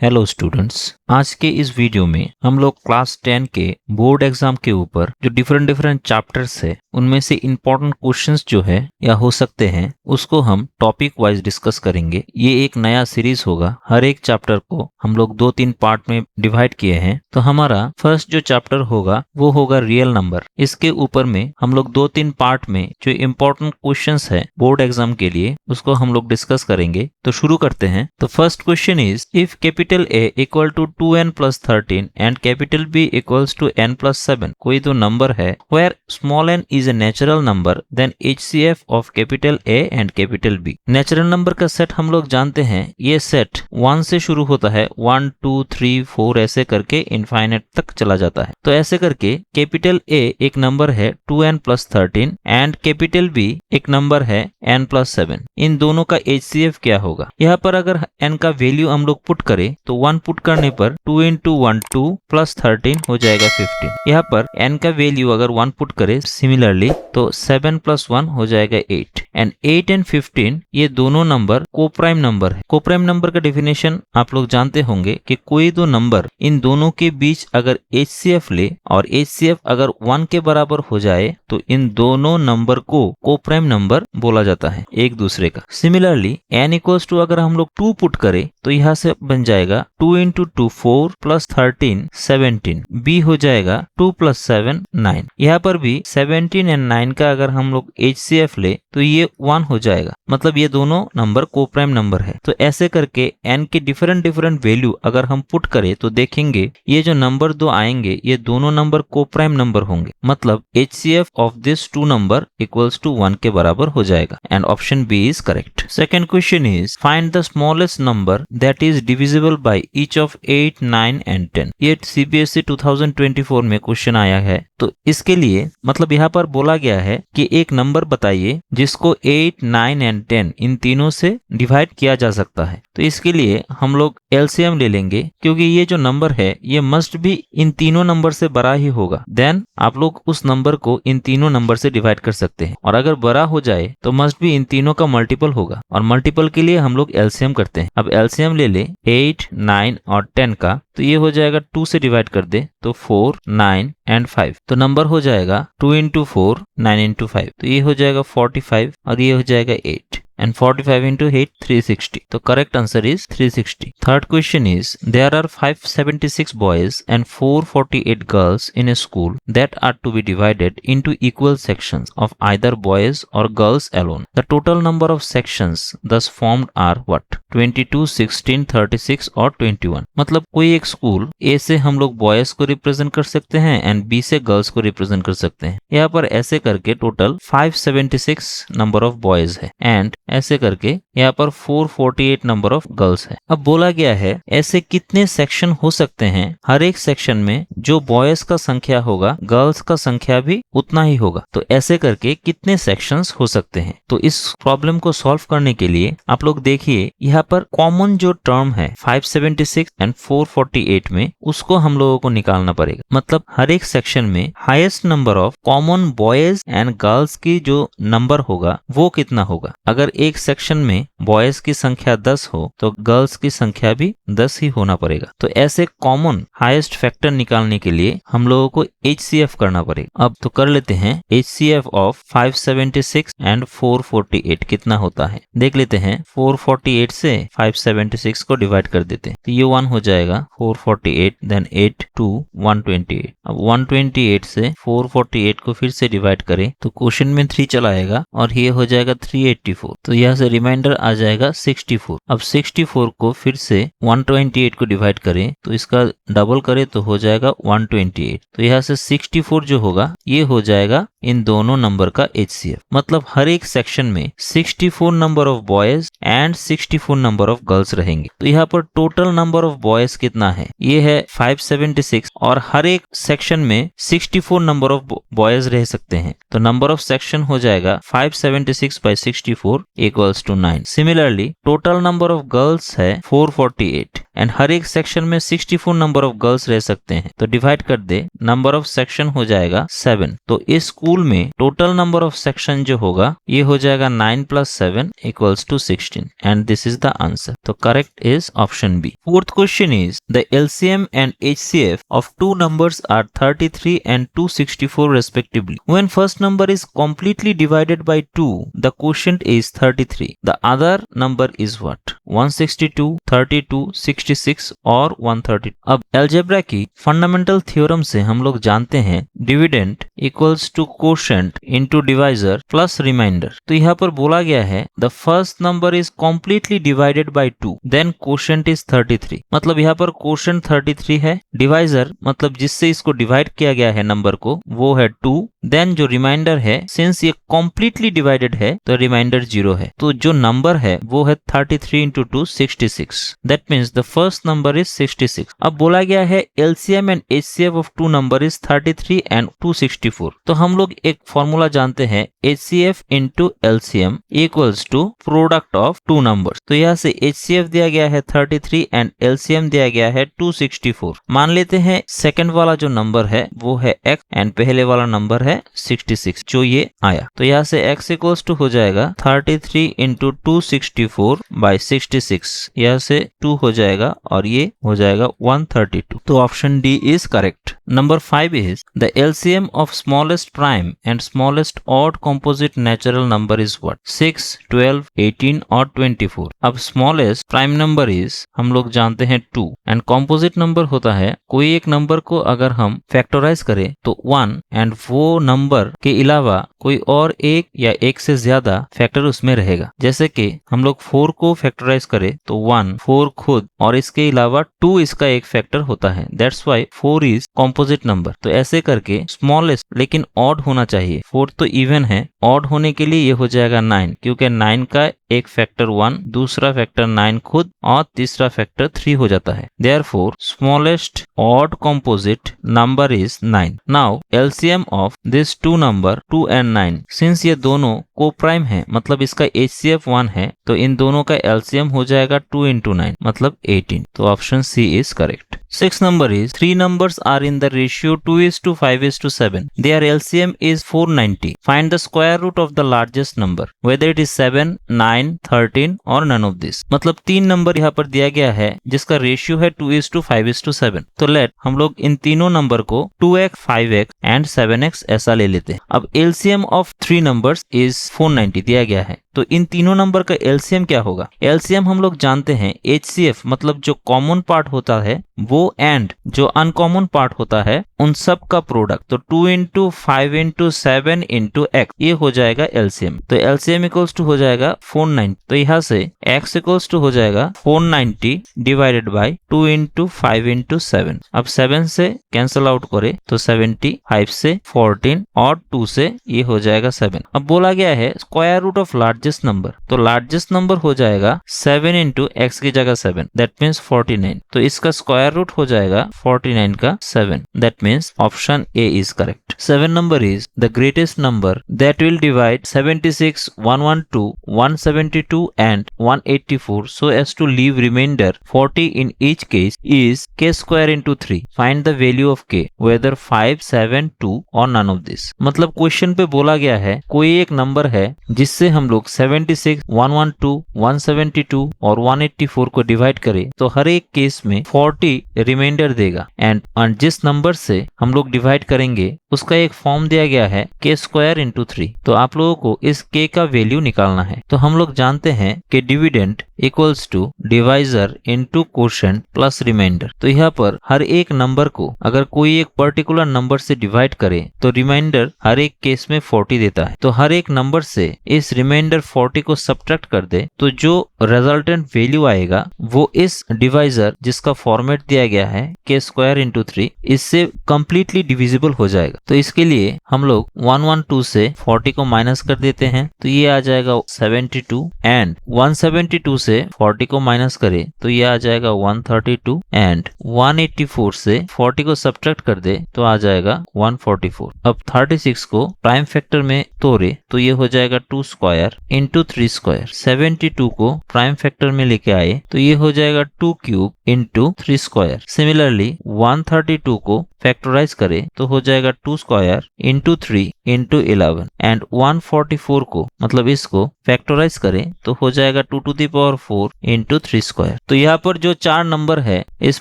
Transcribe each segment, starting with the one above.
Hello students, आज के इस वीडियो में हम लोग क्लास 10 के बोर्ड एग्जाम के ऊपर जो डिफरेंट चैप्टर्स है उनमें से इम्पोर्टेंट क्वेश्चंस जो है या हो सकते हैं उसको हम टॉपिक वाइज डिस्कस करेंगे। ये एक नया सीरीज होगा। हर एक चैप्टर को हम लोग 2-3 पार्ट में डिवाइड किए हैं। तो हमारा फर्स्ट जो चैप्टर होगा वो होगा रियल नंबर। इसके ऊपर में हम लोग 2-3 पार्ट में जो इम्पोर्टेंट क्वेश्चंस है बोर्ड एग्जाम के लिए उसको हम लोग डिस्कस करेंगे। तो शुरू करते हैं। तो first question is if capital A equal to 2n plus 13 and capital B equals to n plus 7, कोई तो नंबर है where small n is a natural number, then HCF of capital A and capital B। Natural number का set हम लोग जानते हैं, ये set 1 से शुरू होता है, 1 2 3 4 ऐसे करके इनफाइनाइट तक चला जाता है। तो ऐसे करके कैपिटल A एक नंबर है 2n plus 13 and capital B एक नंबर है n plus 7। इन दोनों का HCF क्या होगा? यहाँ पर अगर n का वैल्यू हम लोग पुट करें तो 1 पुट करने पर 2 into 1 2 प्लस 13 हो जाएगा 15। यहाँ पर n का वैल्यू अगर 1 पुट करे सिमिलरली तो 7 प्लस 1 हो जाएगा 8 एंड 8 एंड 15 ये दोनों नंबर कोप्राइम नंबर है। कोप्राइम नंबर का डेफिनेशन आप लोग जानते होंगे कि कोई दो नंबर इन दोनों के बीच अगर HCF ले और HCF अगर 1 के बराबर हो जाए तो इन दोनों नंबर को कोप्राइम नंबर बोला जाता है एक दूसरे का। सिमिलरली n इक्वल्स टू अगर हम लोग 2 पुट करें तो यहाँ से बन जाएगा 2 into 2 4 प्लस 13 17। B हो जाएगा 2 प्लस 7 9। यहाँ पर भी 17 एंड 9 का अगर हम लोग HCF ले तो ये 1 हो जाएगा, मतलब ये दोनों नंबर कोप्राइम नंबर है। तो ऐसे करके n के डिफरेंट वैल्यू अगर हम पुट करें तो देखेंगे ये जो नंबर दो आएंगे ये दोनों नंबर कोप्राइम नंबर होंगे, मतलब HCF of this two number equals to 1 के बराबर हो जाएगा and option B is correct. Second question is find the smallest number that is divisible by each of 8 9 and 10। ये CBSE 2024 में क्वेश्चन आया है। तो इसके लिए मतलब यहाँ पर बोला गया है कि एक नंबर बताइए जिसको 8 9 एंड 10 इन तीनों से डिवाइड किया जा सकता है। तो इसके लिए हम लोग LCM ले लेंगे, क्योंकि ये जो नंबर है ये मस्ट भी इन तीनों नंबर से बड़ा ही होगा। देन आप लोग उस नंबर को इन तीनों नंबर से डिवाइड कर सकते हैं, और अगर बड़ा हो जाए तो मस्ट भी इन तीनों का मल्टीपल होगा, और मल्टीपल के लिए हम लोग LCM करते हैं। अब LCM ले ले 8 9 और 10 का, तो ये हो जाएगा 2 से डिवाइड कर दे तो 4 9 एंड 5। तो नंबर हो जाएगा 2 into 4 9 into 5, तो ये हो जाएगा 45 और ये हो जाएगा 8 and 45 into 8 360। तो correct answer is 360। Third question is there are 576 boys and 448 girls in a school that are to be divided into equal sections of either boys or girls alone. The total number of sections thus formed are what? 22 16 36 और 21। मतलब कोई एक school A से हम लोग boys को represent कर सकते हैं एंड B से गर्ल्स को रिप्रेजेंट कर सकते हैं। यहाँ पर ऐसे करके टोटल 576 नंबर ऑफ बॉयज है एंड ऐसे करके यहाँ पर 448 नंबर ऑफ गर्ल्स है। अब बोला गया है ऐसे कितने सेक्शन हो सकते हैं, हर एक सेक्शन में जो बॉयज का संख्या होगा गर्ल्स का संख्या भी उतना ही होगा। तो ऐसे करके कितने सेक्शंस हो सकते हैं। तो इस प्रॉब्लम को सॉल्व करने के लिए आप लोग देखिए यहाँ पर कॉमन जो टर्म है 576 एंड 448 में, उसको हम लोगों को निकालना पड़ेगा। मतलब हर एक सेक्शन में highest number of common boys and girls की जो नंबर होगा वो कितना होगा। अगर एक सेक्शन में बॉयज की संख्या 10 हो तो गर्ल्स की संख्या भी 10 ही होना पड़ेगा। तो ऐसे कॉमन हाईएस्ट फैक्टर निकालने के लिए हम लोगों को HCF करना पड़ेगा। अब तो कर लेते हैं HCF ऑफ 576 एंड 448 कितना होता है देख लेते हैं। 448 से 576 को डिवाइड कर देते हैं तो ये 1 हो जाएगा 448 देन 8 2 128। अब 128 से 448 को फिर से डिवाइड करें तो क्वेश्चन में 3 चला आएगा और ये हो जाएगा 384। तो यहाँ से रिमाइंडर आ जाएगा 64। अब 64 को फिर से 128 को डिवाइड करें तो इसका डबल करें तो हो जाएगा 128। तो यहाँ से 64 जो होगा ये हो जाएगा इन दोनों नंबर का HCF। मतलब हर एक सेक्शन में 64 number of boys and 64 number of girls रहेंगे। तो यहाँ पर टोटल नंबर ऑफ बॉयज कितना है, ये है 576 और हर एक सेक्शन में 64 नंबर ऑफ बॉयज रह सकते हैं। तो नंबर ऑफ सेक्शन हो जाएगा 576 by 64 equals to 9। Similarly total number of girls है 448 एंड हर एक सेक्शन में 64 नंबर ऑफ गर्ल्स रह सकते हैं, तो डिवाइड कर दे, नंबर ऑफ सेक्शन हो जाएगा 7। तो इस स्कूल में टोटल नंबर ऑफ सेक्शन जो होगा ये हो जाएगा 9 + 7 = 16 and this is the answer. तो correct is option B. Fourth question is the LCM and HCF of two numbers are 33 and 264 respectively. When first number is completely divided by 2, the quotient is 33. The other number is what? 162, 32, 66 और 130। अब algebra की fundamental theorem से हम लोग जानते हैं dividend equals to quotient into divisor plus remainder. तो यहाँ पर बोला गया है the first number is completely divided by 2 then quotient is 33। मतलब यहाँ पर कोशेंट 33 है, डिवाइजर मतलब जिससे इसको डिवाइड किया गया है नंबर को वो है 2, देन जो रिमाइंडर है सिंस ये कम्प्लीटली डिवाइडेड है तो रिमाइंडर 0 है, तो जो नंबर है वो है 33 × 2 66। That means the first number is 66। अब बोला गया है LCM and HCF of two number is 33 and 264। तो हम लोग एक फॉर्मूला जानते हैं HCF × LCM equals to product of two numbers. तो यहाँ से HCF दिया गया है 33 एंड LCM दिया गया है 264। मान लेते हैं सेकंड वाला जो नंबर है वो है x एंड पहले वाला नंबर है 66 जो ये आया। तो यहाँ से x इक्वल्स टू हो जाएगा 33 × 264 / 66। यहाँ से 2 हो जाएगा और ये हो जाएगा 132। तो option D is correct. Number 5 is the LCM of smallest prime and smallest odd composite natural number is what? 6, 12, 18 और 24। अब smallest prime number is हम लोग जानते हैं 2 and composite number होता है कोई एक नंबर को अगर हम फैक्टराइज करें तो 1 एंड वो नंबर के अलावा कोई और एक या एक से ज्यादा फैक्टर उसमें रहेगा। जैसे कि हम लोग 4 को फैक्टराइज करें तो 1 4 खुद और इसके अलावा 2 इसका एक फैक्टर होता है। That's why 4 is composite number. तो ऐसे करके स्मॉलेस्ट लेकिन ऑड होना चाहिए। 4 तो इवन है, ऑड होने के लिए ये हो जाएगा 9 क्योंकि 9 का एक फैक्टर 1, दूसरा फैक्टर 9 खुद और तीसरा फैक्टर 3 हो जाता है। Therefore, smallest odd composite number is 9. Now, LCM of these two number 2 and 9. Since ये दोनों को-प्राइम है मतलब इसका HCF 1 है तो इन दोनों का LCM हो जाएगा 2 × 9 मतलब 18। तो option C is correct. Sixth number is 3 numbers are in the ratio 2:5:7. Their LCM is 490. Find the square root of the largest number, whether it is 7, 9, 13 और none of this। मतलब 3 नंबर यहाँ पर दिया गया है जिसका रेशियो है 2:5:7। तो लेट हम लोग इन तीनों नंबर को 2x, 5x एंड 7x ऐसा ले लेते हैं। अब LCM ऑफ 3 नंबर्स इज 490 दिया गया है तो इन तीनों नंबर का LCM क्या होगा? LCM हम लोग जानते हैं HCF मतलब जो कॉमन पार्ट होता है वो एंड जो अनकॉमन पार्ट होता है उन सब का प्रोडक्ट। तो 2 × 5 × 7 × x ये हो जाएगा LCM। तो LCM इक्वल्स टू हो जाएगा 490। तो यहाँ से x इक्वल्स टू हो जाएगा 490 डिवाइडेड बाय 2 × 5 × 7। अब 7 से कैंसिल आउट करे तो 70, 5 से 14 और 2 से ये हो जाएगा 7। अब बोला गया है square root of largest number, तो लार्जेस्ट नंबर हो जाएगा 7 × x की जगह 7 दैट मीन्स 49। तो इसका स्क्वायर रूट हो जाएगा 49 का 7 that means option A is correct. 7 number is the greatest number that will divide 76, 112, 172 and 184 so as to leave remainder 40 in each case is k square into 3. Find the value of k whether 5, 7, 2 or none of this। मतलब question पे बोला गया है कोई एक number है जिससे हम लोग 76, 112, 172 और 184 को डिवाइड करें तो हर एक केस में 40 रिमाइंडर देगा एंड जिस नंबर से हम लोग डिवाइड करेंगे उसका एक फॉर्म दिया गया है k स्क्वायर इंटू 3। तो आप लोगों को इस k का वैल्यू निकालना है। तो हम लोग जानते हैं कि dividend equals to divisor into quotient plus remainder. तो यहाँ पर हर एक नंबर को अगर कोई एक पर्टिकुलर नंबर से डिवाइड करे तो रिमाइंडर हर एक केस में 40 देता है। तो हर एक नंबर से इस रिमाइंडर 40 को सब्ट्रैक्ट कर दे तो जो रिजल्टेंट वैल्यू आएगा वो इस डिवाइजर जिसका फॉर्मेट दिया गया है k स्क्वायर इंटू 3 इससे कंप्लीटली डिविजिबल हो जाएगा। तो इसके लिए हम लोग 112 से 40 को माइनस कर देते हैं तो ये आ जाएगा 72 एंड 172 से 40 को माइनस करें तो ये आ जाएगा 132 एंड 184 से 40 को सब्ट्रैक्ट कर दे तो आ जाएगा 144। अब 36 को प्राइम फैक्टर में तोड़े तो ये हो जाएगा 2 स्क्वायर इंटू 3 स्क्वायर। 72 को प्राइम फैक्टर में लेके आए तो ये हो जाएगा 2 क्यूब इंटू 3 स्क्वायर। सिमिलरली 132 को फैक्टराइज करें तो हो जाएगा 2 स्क्वायर इंटू 3 इंटू 11 एंड 144 को मतलब इसको फैक्टराइज करें तो हो जाएगा 2 to the power 4 into 3 square. तो यहाँ पर जो 4 नंबर है इस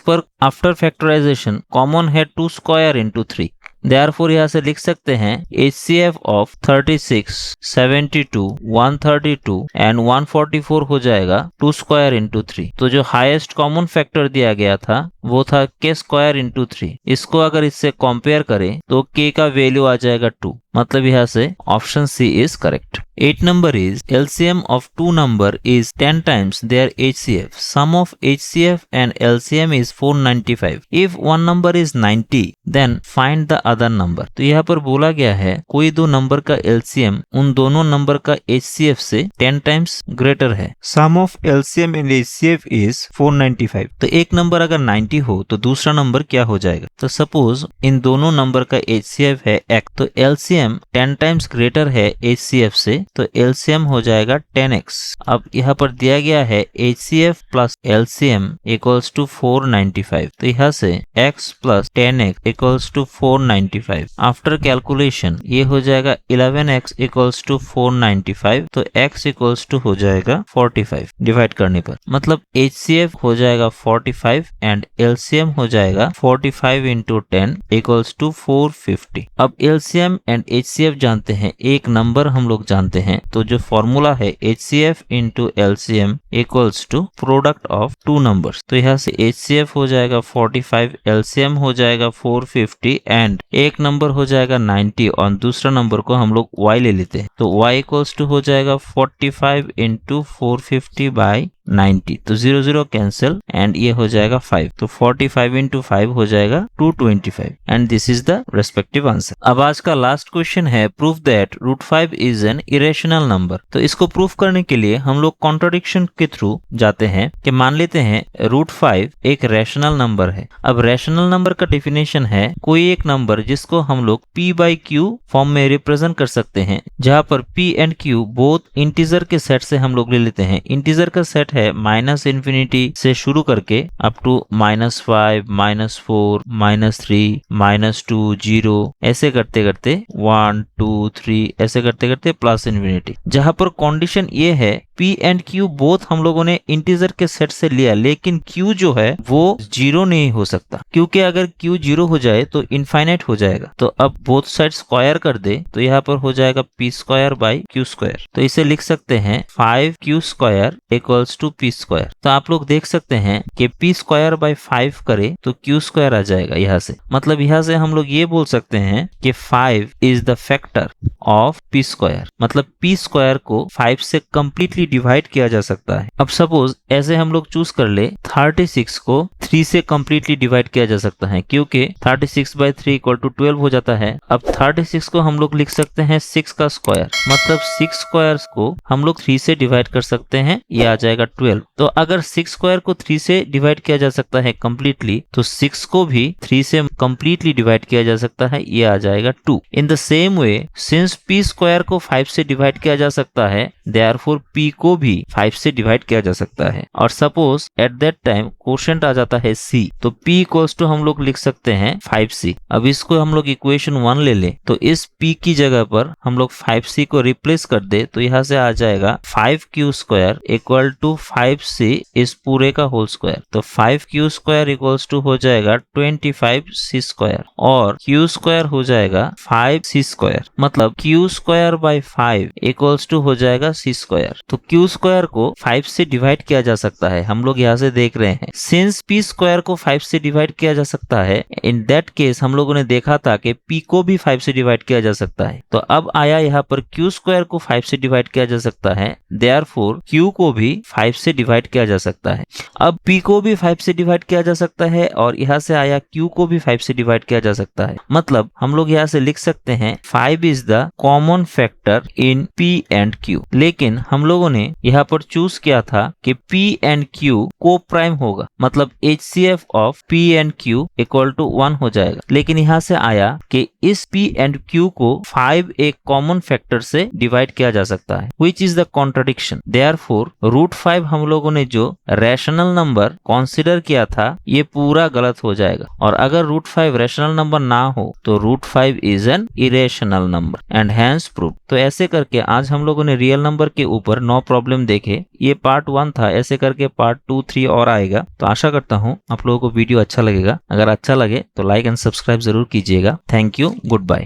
पर आफ्टर फैक्टराइजेशन कॉमन है 2 स्क्वायर इंटू 3। Therefore यहाँ से लिख सकते हैं HCF ऑफ 36, 72, 132 एंड 144 हो जाएगा 2 स्क्वायर इंटू 3। तो जो हाईएस्ट कॉमन फैक्टर दिया गया था वो था k स्क्वायर इंटू 3। इसको अगर इससे कंपेयर करें तो k का वैल्यू आ जाएगा 2। मतलब यहाँ से option C is correct. 8 number is LCM of two number is 10 times their HCF. Sum of HCF and LCM is 495. If one number is 90, then find the other number. तो यहाँ पर बोला गया है कोई दो नंबर का LCM उन दोनों नंबर का HCF से 10 times greater है। Sum of LCM and HCF is 495. तो एक नंबर अगर 90 हो तो दूसरा नंबर क्या हो जाएगा? तो सपोज इन दोनों नंबर का HCF है x, तो LCM 10 times greater है HCF से, तो LCM हो जाएगा 10x। अब यहाँ पर दिया गया है HCF plus LCM equals to 495। तो यहाँ से x plus 10x equals to 495। After calculation ये हो जाएगा 11x इक्वल्स टू 495। तो x इक्वल्स टू हो जाएगा 45 डिवाइड करने पर। मतलब HCF हो जाएगा 45 एंड LCM हो जाएगा 45 इंटू 10 इक्वल्स टू 450। अब LCM एंड HCF जानते हैं, एक नंबर हम लोग जानते हैं, तो जो फॉर्मूला है HCF into LCM equals to product of two numbers. तो यहाँ से HCF हो जाएगा 45, LCM हो जाएगा 450 एंड एक नंबर हो जाएगा 90 और दूसरा नंबर को हम लोग y ले लेते हैं। तो y इक्वल्स टू हो जाएगा 45 इंटू 450 बाई 90। तो 0 0 कैंसिल एंड ये हो जाएगा 5। तो 45 इंटू 5 हो जाएगा 225 and this is the respective answer. अब आज का लास्ट क्वेश्चन है proof that √5 is an irrational number. तो इसको प्रूफ करने के लिए हम लोग कॉन्ट्रडिक्शन के थ्रू जाते हैं कि मान लेते हैं √5 एक रैशनल नंबर है। अब रैशनल नंबर का डेफिनेशन है कोई एक नंबर जिसको हम लोग p बाई q फॉर्म में रिप्रेजेंट कर सकते हैं, जहां पर p and q both integer के सेट से हम लोग ले लेते हैं। इंटीजर का सेट है -∞ से शुरू करके अप टू -5, -4, -3, -2, 0 ऐसे करते करते 1, 2, 3 ऐसे करते करते +∞। जहां पर कंडीशन ये है p एंड q बोथ हम लोगों ने इंटीजर के सेट से लिया, लेकिन q जो है वो 0 नहीं हो सकता, क्योंकि अगर q 0 हो जाए तो इनफाइनाइट हो जाएगा। तो अब बोथ साइड स्क्वायर कर दे तो यहाँ पर हो जाएगा p square by q square. तो इसे लिख सकते हैं 5q square equals to p square. तो आप लोग देख सकते हैं कि p स्क्वायर बाई 5 करे तो q स्क्वायर आ जाएगा यहाँ से। मतलब यहाँ से हम लोग ये बोल सकते हैं कि 5 is the factor of p square. मतलब p स्क्वायर को 5 से कंप्लीटली डिवाइड किया जा सकता है। अब सपोज ऐसे हम लोग चूज कर ले 36 को 3 से कंप्लीटली डिवाइड किया जा सकता है, क्योंकि 36 बाई 3 इक्वल टू 12 हो जाता है। अब 36 को हम लोग लिख सकते हैं 6 का स्क्वायर। मतलब 6 स्क्वायर्स को हम लोग 3 से डिवाइड कर सकते हैं, ये आ जाएगा 12। तो अगर 6 स्क्वायर को 3 से डिवाइड किया जा सकता है कंप्लीटली, तो 6 को भी 3 से कंप्लीटली डिवाइड किया जा सकता है, ये आ जाएगा 2। In the same way since p square को 5 से डिवाइड किया जा सकता है, देयरफॉर p को भी 5 से डिवाइड किया जा सकता है। और suppose at that time quotient आ जाता है c, तो p इक्वल्स टू हम लोग लिख सकते हैं 5c। अब इसको हम लोग इक्वेशन 1 ले ले तो इस p की जगह पर हम लोग 5c को रिप्लेस कर दे तो यहाँ से आ जाएगा 5q square equal to 5c इस पूरे का होल स्क्वायर। तो 5q स्क्वायर इक्वल्स टू हो जाएगा 25c स्क्वायर और q स्क्वायर हो जाएगा 5c स्क्वायर। मतलब q square by 5 equals to हो जाएगा c स्क्वायर। तो q स्क्वायर को 5 से डिवाइड किया जा सकता है, हम लोग यहाँ से देख रहे हैं। सिंस p स्क्वायर को 5 से डिवाइड किया जा सकता है, इन दैट केस हम लोगों ने देखा था कि p को भी 5 से डिवाइड किया जा सकता है। तो अब आया यहाँ पर q स्क्वायर को 5 से डिवाइड किया जा सकता है, देयरफॉर q को भी 5 से डिवाइड किया जा सकता है। अब p को भी 5 से डिवाइड किया जा सकता है और यहाँ से आया q को भी 5 से डिवाइड किया जा सकता है। मतलब हम लोग यहाँ से लिख सकते हैं 5 is the common factor in p and q। लेकिन हम लोगों ने यहाँ पर चूज किया था कि P एंड Q को प्राइम होगा, मतलब HCF of P and Q equal to 1 हो जाएगा। लेकिन यहाँ से आया कि इस P एंड Q को 5 एक कॉमन फैक्टर से डिवाइड किया जा सकता है, which is the contradiction. Therefore, √5 हम लोगों ने जो रैशनल नंबर कंसीडर किया था ये पूरा गलत हो जाएगा, और अगर √5 रैशनल नंबर ना हो तो √5 is an irrational number and hence prove. तो ऐसे करके आज हम लोगों ने रियल नंबर के ऊपर 9 प्रॉब्लम देखे। ये पार्ट 1 था, ऐसे करके पार्ट 2, 3 और आएगा। तो आशा करता हूँ आप लोगों को वीडियो अच्छा लगेगा। अगर अच्छा लगे तो लाइक एंड सब्सक्राइब जरूर कीजिएगा। Thank you, good bye.